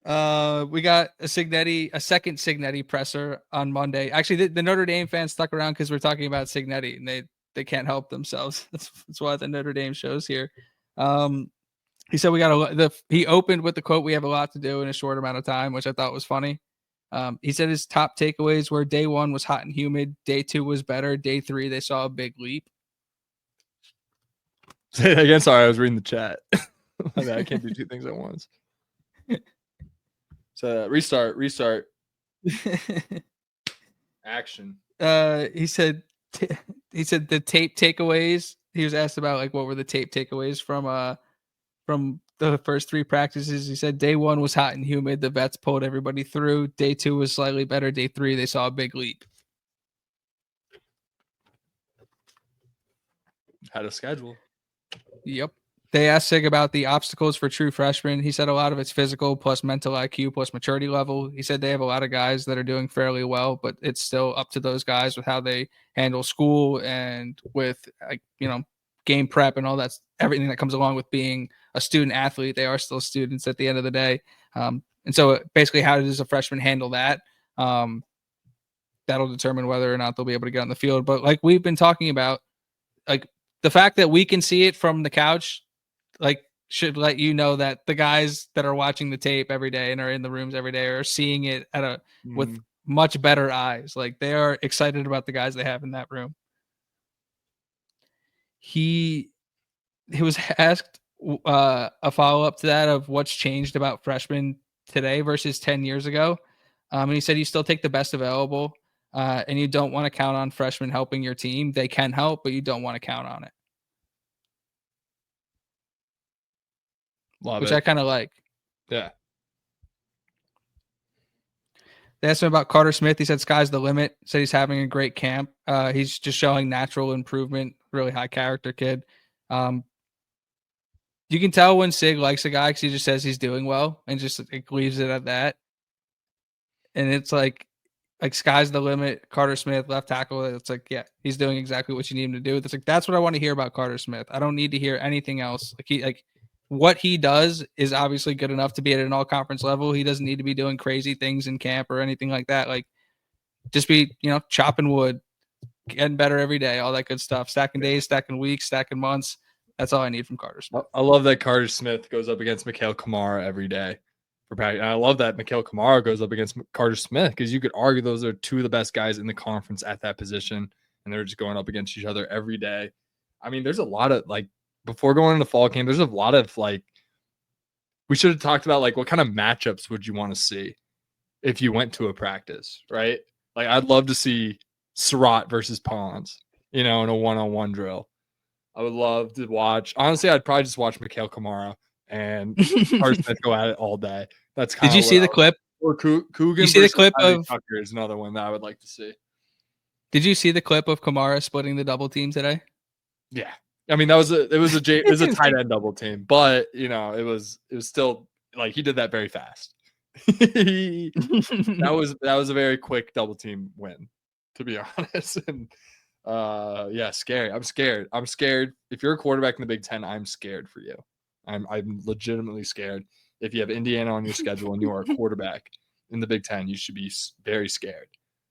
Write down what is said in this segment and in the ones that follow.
We got a second Cignetti presser on Monday. Actually, the Notre Dame fans stuck around because we're talking about Cignetti, and they can't help themselves. That's why the Notre Dame show's here. He said he opened with the quote, "We have a lot to do in a short amount of time," which I thought was funny. He said his top takeaways were day 1 was hot and humid, day 2 was better, day 3 they saw a big leap. Say that again. Sorry, I was reading the chat. I can't do two things at once. So restart. Action. He said the tape takeaways. He was asked about like what were the tape takeaways from the first 3 practices. He said day 1 was hot and humid. The vets pulled everybody through. Day 2 was slightly better. Day 3 they saw a big leap. Had a schedule. Yep. They asked Sig about the obstacles for true freshmen. He said a lot of it's physical plus mental IQ plus maturity level. He said they have a lot of guys that are doing fairly well, but it's still up to those guys with how they handle school and with game prep and all that, everything that comes along with being a student athlete. They are still students at the end of the day. And so basically how does a freshman handle that? That'll determine whether or not they'll be able to get on the field. But like we've been talking about, like the fact that we can see it from the couch, like should let you know that the guys that are watching the tape every day and are in the rooms every day are seeing it with much better eyes. Like they are excited about the guys they have in that room. He was asked a follow-up to that of what's changed about freshmen today versus 10 years ago. And he said you still take the best available and you don't want to count on freshmen helping your team. They can help, but you don't want to count on it. Which I kind of like. Yeah. They asked him about Carter Smith. He said sky's the limit. Said he's having a great camp. He's just showing natural improvement. Really high character kid. You can tell when Sig likes a guy because he just says he's doing well and just leaves it at that. And it's like sky's the limit. Carter Smith, left tackle. It's like, yeah, he's doing exactly what you need him to do. It's like that's what I want to hear about Carter Smith. I don't need to hear anything else. What he does is obviously good enough to be at an all-conference level. He doesn't need to be doing crazy things in camp or anything like that. Like, just be, chopping wood, getting better every day, all that good stuff. Stacking days, stacking weeks, stacking months. That's all I need from Carter Smith. I love that Carter Smith goes up against Mikhail Kamara every day for practice. And I love that Mikhail Kamara goes up against Carter Smith because you could argue those are 2 of the best guys in the conference at that position, and they're just going up against each other every day. I mean, there's a lot of before going into fall camp, there's a lot of we should have talked about what kind of matchups would you want to see if you went to a practice, right? I'd love to see Surratt versus Pons, in a one-on-one drill. I would love to watch. Honestly, I'd probably just watch Mikhail Kamara and Carter Smith go at it all day. That's kind of. Did you see the clip? Or Coogan. You see the clip of Tucker is another one that I would like to see. Did you see the clip of Kamara splitting the double team today? Yeah. I mean, it was a tight end double team, but it was still he did that very fast. that was a very quick double team win, to be honest. And yeah, scary. I'm scared. If you're a quarterback in the Big Ten, I'm scared for you. I'm legitimately scared. If you have Indiana on your schedule and you are a quarterback in the Big Ten, you should be very scared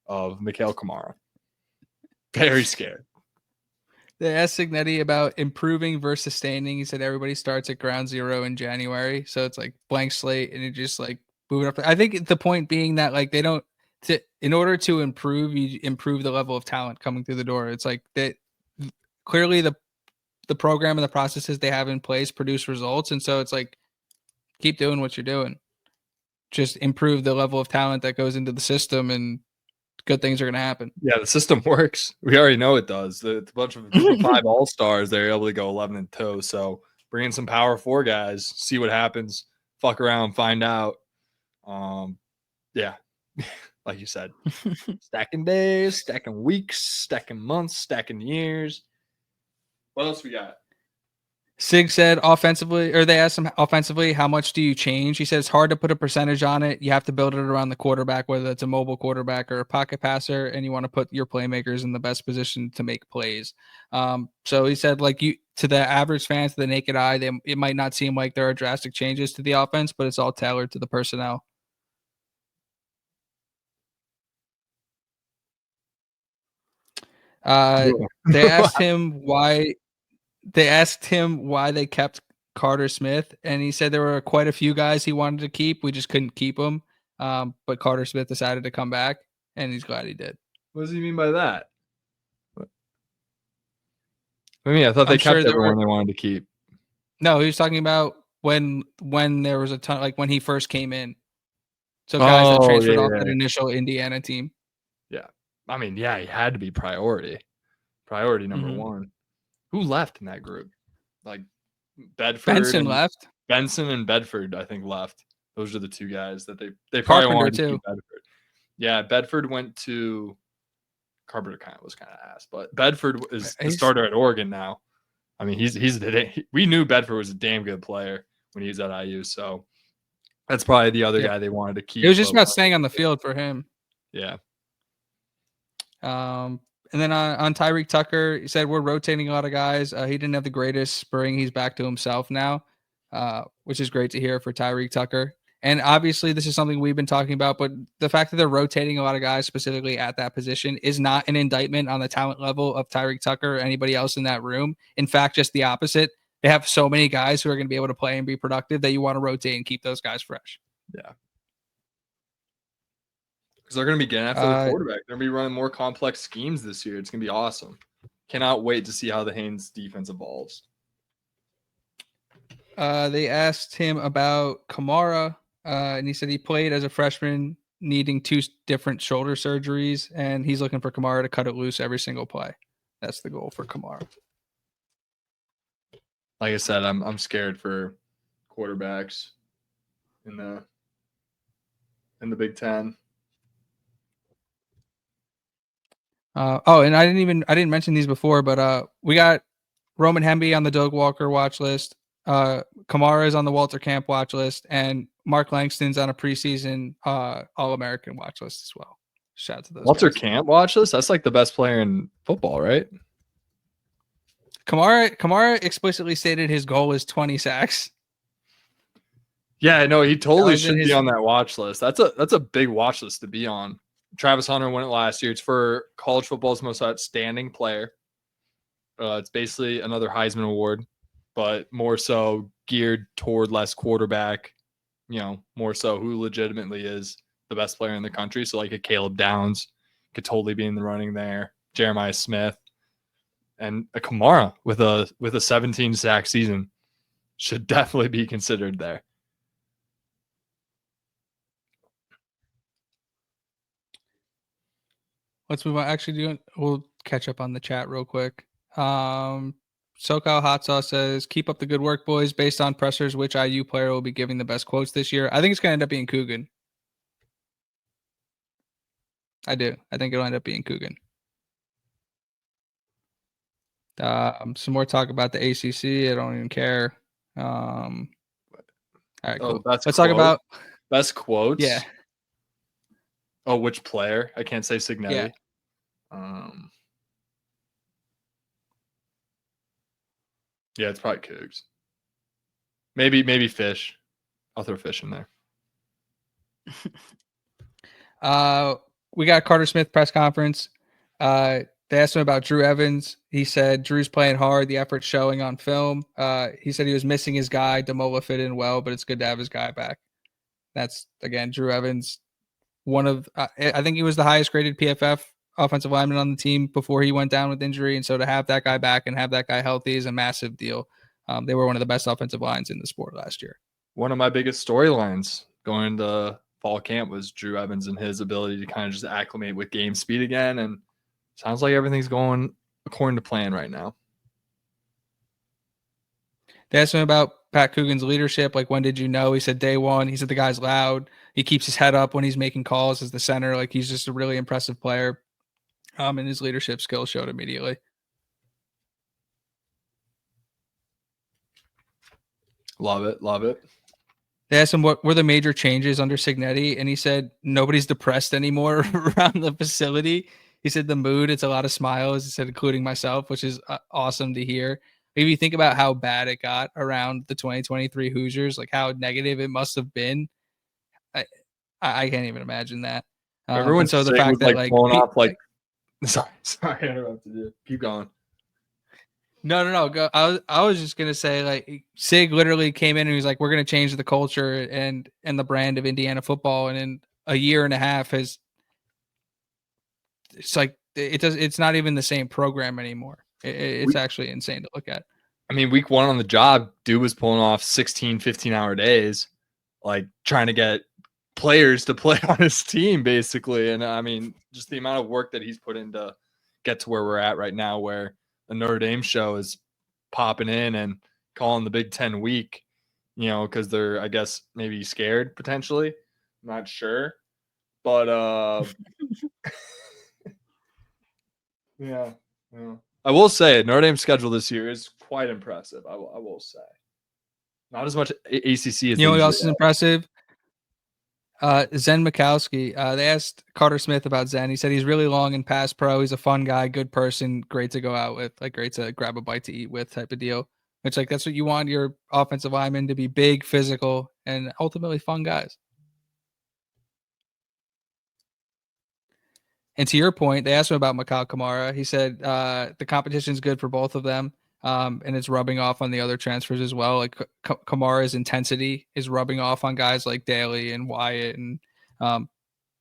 of Mikhail Kamara. Very scared. They asked Cignetti about improving versus sustaining. He said everybody starts at ground zero in January. So it's like blank slate and you just move it up. I think the point being that they don't, in order to improve, you improve the level of talent coming through the door. It's like that clearly the program and the processes they have in place produce results. And so it's keep doing what you're doing. Just improve the level of talent that goes into the system and good things are going to happen. Yeah, the system works. We already know it does. It's a bunch of 5 all-stars. They're able to go 11-2. So bring in some Power 4 guys, see what happens, fuck around, find out. Yeah, like you said, stacking days, stacking weeks, stacking months, stacking years. What else we got? Sig said offensively, or they asked him offensively, how much do you change? He said it's hard to put a percentage on it. You have to build it around the quarterback, whether it's a mobile quarterback or a pocket passer, and you want to put your playmakers in the best position to make plays. So he said, like, you to the average fan, to the naked eye, it might not seem like there are drastic changes to the offense, but it's all tailored to the personnel. They asked him why they kept Carter Smith, and he said there were quite a few guys he wanted to keep. We just couldn't keep them. But Carter Smith decided to come back, and he's glad he did. What does he mean by that? I mean, I thought they I'm sure kept everyone they wanted to keep. No, he was talking about when there was a ton, like when he first came in. So guys that transferred off that initial Indiana team. Yeah. I mean, yeah, he had to be priority. Priority number one. Who left in that group? Like Bedford. Benson left. Benson and Bedford, I think, left. Those are the two guys that they probably wanted to keep Bedford. Yeah, Bedford went to Carpenter. Was kind of ass, but Bedford is the starter at Oregon now. I mean, we knew Bedford was a damn good player when he was at IU, so that's probably the other guy they wanted to keep. It was just about staying on the field for him. Yeah. And then on Tyreek Tucker, he said we're rotating a lot of guys. He didn't have the greatest spring. He's back to himself now, which is great to hear for Tyreek Tucker. And obviously, this is something we've been talking about, but the fact that they're rotating a lot of guys specifically at that position is not an indictment on the talent level of Tyreek Tucker or anybody else in that room. In fact, just the opposite. They have so many guys who are going to be able to play and be productive that you want to rotate and keep those guys fresh. Yeah. Because they're going to be getting after the quarterback. They're going to be running more complex schemes this year. It's going to be awesome. Cannot wait to see how the Haynes defense evolves. They asked him about Kamara, and he said he played as a freshman, needing 2 different shoulder surgeries, and he's looking for Kamara to cut it loose every single play. That's the goal for Kamara. Like I said, I'm scared for quarterbacks in the Big Ten. And I didn't mention these before, but we got Roman Hemby on the Doug Walker watch list. Kamara is on the Walter Camp watch list, and Mark Langston's on a preseason All-American watch list as well. Shout out to those Walter guys. Camp watch list. That's like the best player in football, right? Kamara explicitly stated his goal is 20 sacks. Yeah, no, he totally should be on that watch list. That's a big watch list to be on. Travis Hunter won it last year. It's for college football's most outstanding player. It's basically another Heisman Award, but more so geared toward less quarterback, more so who legitimately is the best player in the country. So like a Caleb Downs could totally be in the running there. Jeremiah Smith and a Kamara with a 17 sack season should definitely be considered there. Let's move on. We'll catch up on the chat real quick. SoCal Hot Sauce says, keep up the good work, boys. Based on pressers, which IU player will be giving the best quotes this year? I think it's going to end up being Coogan. I do. I think it'll end up being Coogan. Some more talk about the ACC. I don't even care. All right, cool. Let's talk about best quotes. Yeah. Oh, which player? I can't say Cignetti. Yeah. Yeah, it's probably Cougs. Maybe Fish. I'll throw Fish in there. We got Carter Smith press conference. They asked him about Drew Evans. He said Drew's playing hard. The effort's showing on film. He said he was missing his guy. Damola fit in well, but it's good to have his guy back. That's, again, Drew Evans. I think he was the highest graded PFF offensive lineman on the team before he went down with injury. And so to have that guy back and have that guy healthy is a massive deal. They were one of the best offensive lines in the sport last year. One of my biggest storylines going to fall camp was Drew Evans and his ability to kind of just acclimate with game speed again. And sounds like everything's going according to plan right now. They asked him about Pat Coogan's leadership. Like, when did you know? He said day one. He said the guy's loud. He keeps his head up when he's making calls as the center. Like, he's just a really impressive player. And his leadership skills showed immediately. Love it. Love it. They asked him what were the major changes under Cignetti, and he said nobody's depressed anymore around the facility. He said the mood, it's a lot of smiles. He said, including myself, which is awesome to hear. If you think about how bad it got around the 2023 Hoosiers, like how negative it must have been, I, I can't even imagine that. And Everyone's so the sick fact was that like like, blowing off like sorry, I interrupted you. Keep going. no. Go. I was just gonna say like Sig literally came in and he was like, we're gonna change the culture and the brand of Indiana football, and in a year and a half has it's like it's not even the same program anymore. It's actually insane to look at. I mean, week 1 on the job, dude was pulling off 16, 15-hour days, like trying to get players to play on his team, basically. And I mean, just the amount of work that he's put in to get to where we're at right now, where the Notre Dame show is popping in and calling the Big Ten week, because they're, I guess, maybe scared potentially. I'm not sure. But yeah. I will say Notre Dame's schedule this year is quite impressive. I will say. Not as much ACC as You know what else is impressive? Zen Mikowski. They asked Carter Smith about Zen. He said he's really long in pass pro. He's a fun guy, good person, great to go out with, like great to grab a bite to eat with type of deal. Which like that's what you want your offensive linemen to be: big, physical, and ultimately fun guys. And to your point, they asked him about Mikal Kamara. He said the competition is good for both of them, and it's rubbing off on the other transfers as well. Like Kamara's intensity is rubbing off on guys like Daly and Wyatt, and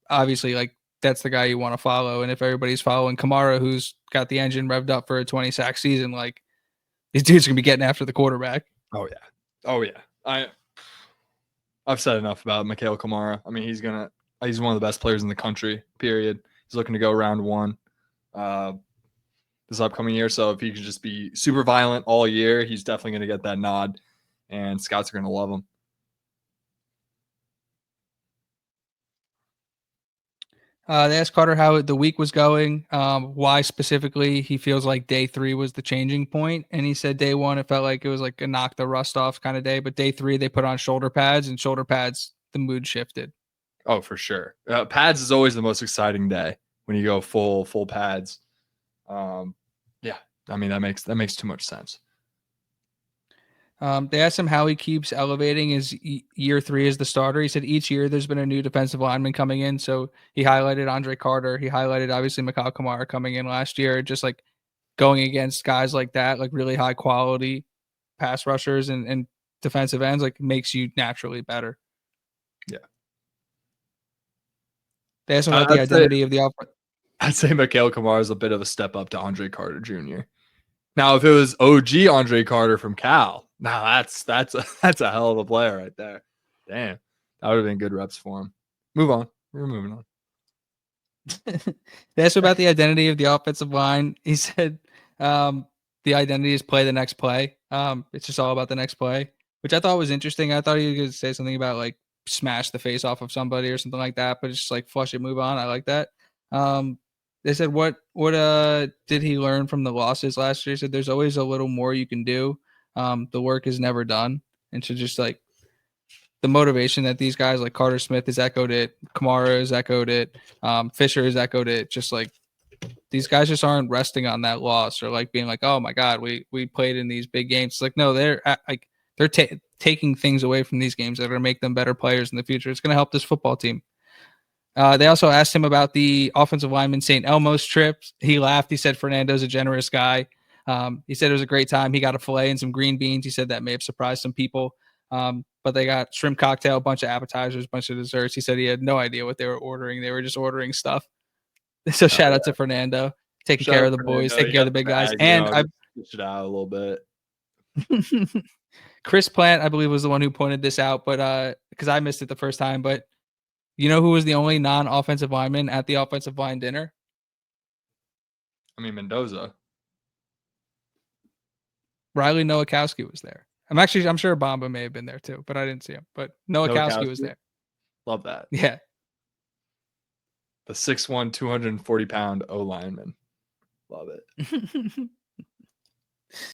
obviously, like that's the guy you want to follow. And if everybody's following Kamara, who's got the engine revved up for a 20-sack season, like these dudes are gonna be getting after the quarterback. Oh yeah. I've said enough about Mikal Kamara. I mean, he's one of the best players in the country. Period. He's looking to go round 1 this upcoming year. So if he can just be super violent all year, he's definitely going to get that nod, and scouts are going to love him. They asked Carter how the week was going, why specifically he feels like day 3 was the changing point, and he said day 1 it felt like it was like a knock the rust off kind of day, but day 3 they put on shoulder pads, and shoulder pads the mood shifted. Oh, for sure. Pads is always the most exciting day when you go full pads. Yeah, I mean that makes too much sense. They asked him how he keeps elevating his year 3 as the starter. He said each year there's been a new defensive lineman coming in. So he highlighted Andre Carter. He highlighted obviously Mikal Kamara coming in last year. Just like going against guys like that, like really high quality pass rushers and defensive ends, like makes you naturally better. Yeah. They asked him about the identity of the offense. I'd say Mikal Kamara is a bit of a step up to Andre Carter Jr. Now, if it was OG Andre Carter from Cal, now that's a hell of a player right there. Damn, that would have been good reps for him. Move on. We're moving on. They asked about the identity of the offensive line. He said the identity is play the next play. It's just all about the next play, which I thought was interesting. I thought you could say something about like smash the face off of somebody or something like that, but it's just like flush it, move on. I like that. They said what did he learn from the losses last year? He said there's always a little more you can do. The work is never done, and so just like the motivation that these guys like Carter Smith has echoed it, Kamara has echoed it, Fisher has echoed it. Just like these guys just aren't resting on that loss or like being like, oh my god, we played in these big games. It's like no, they're taking things away from these games that are going to make them better players in the future. It's going to help this football team. They also asked him about the offensive lineman St. Elmo's trip. He laughed. He said Fernando's a generous guy. He said it was a great time. He got a filet and some green beans. He said that may have surprised some people. But they got shrimp cocktail, a bunch of appetizers, a bunch of desserts. He said he had no idea what they were ordering. They were just ordering stuff. So shout out to Fernando, taking care of the boys, taking care of the big guys. And I switch it out a little bit. Chris Plant, I believe, was the one who pointed this out, but because I missed it the first time, but you know who was the only non-offensive lineman at the offensive line dinner? I mean, Mendoza. Riley Nowakowski was there. I'm sure Bamba may have been there too, but I didn't see him. But Nowakowski was there. Love that. Yeah. The 6'1", 240-pound O lineman. Love it.